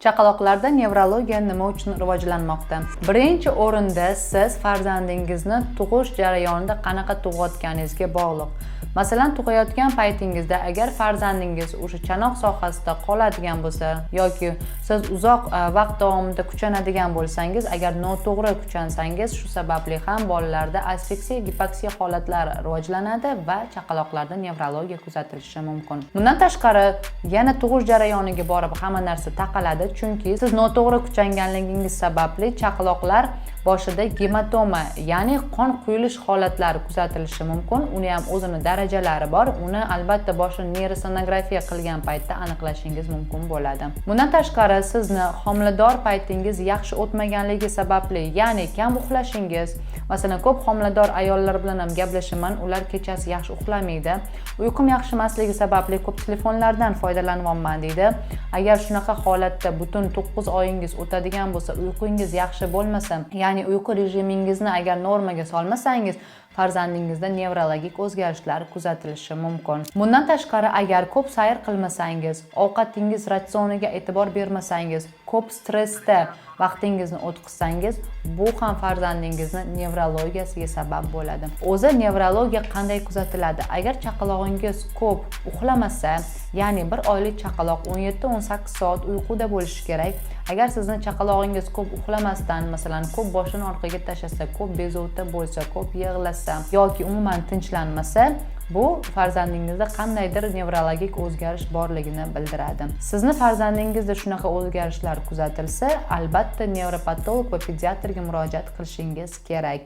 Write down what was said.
Chaqaloqlarda nevrologiya nima uchun rivojlanmoqda? Birinchi o'rinda siz farzandingizni tug'ish jarayonida qanaqa tug'ayotganingizga bog'liq. Masalan, tug'ayotgan paytingizda agar farzandingiz o'sha chanoq sohasida qoladigan bo'lsa yoki siz uzoq vaqt davomida kuchanadigan bo'lsangiz, agar noto'g'ri kuchansangiz, shu sababli ham bolalarda asfiksiya, gipoksiya holatlari rivojlanadi va chaqaloqlarda nevrologiya kuzatilishi mumkin. Bundan tashqari, yana tug'ish jarayoniga borib hamma narsa taqaladi. Chunki siz noto'g'ri kuchanganligingiz sababli chaqaloqlar boshida gematoma, ya'ni qon quyilish holatlari kuzatilishi mumkin. Uni ham o'zini darajalari bor. Uni albatta boshini neyrosonografiya qilgan paytda aniqlashingiz mumkin bo'ladi. Bundan tashqari, sizni homilador paytingiz yaxshi o'tmaganligi sababli, ya'ni kam uxlashingiz, masalan, ko'p homilador ayollar bilan ham gaplashaman, ular kechasi yaxshi uxlamaydi. Uyqum yaxshi emasligi sababli ko'p telefonlardan foydalanyapman deydi. Agar shunaqa holatda butun 9 oyingiz o'tadigan bo'lsa, uyqungiz yaxshi bo'lmasa, ya'ni uyqu rejimingizni agar normaga solmasangiz, farzandingizda nevrologik o'zgarishlar kuzatilishi mumkin. Bundan tashqari, agar ko'p sayr qilmasangiz, ovqatingiz ratsioniga e'tibor bermasangiz, ko'p stressda vaqtingizni o'tkazsangiz, bu ham farzandingizni nevrologiyasiga sabab bo'ladi. O'zi nevrologiya qanday kuzatiladi? Agar chaqalog'ingiz ko'p uxlamasa, ya'ni bir oylik chaqaloq 17-18 soat uyquda bo'lishi kerak. Agar sizni chaqalog'ingiz ko'p uxlamasdan, masalan, ko'p boshini orqaga tashlasa, ko'p bezovta bo'lsa, ko'p yig'lasa yoki umuman tinchlanmasa, bu farzandingizda qandaydir nevrologik o'zgarish borligini bildiradi. Sizni farzandingizda shunaqa o'zgarishlar kuzatilsa, albatta nevropatolog va pediatrga murojaat qilishingiz kerak.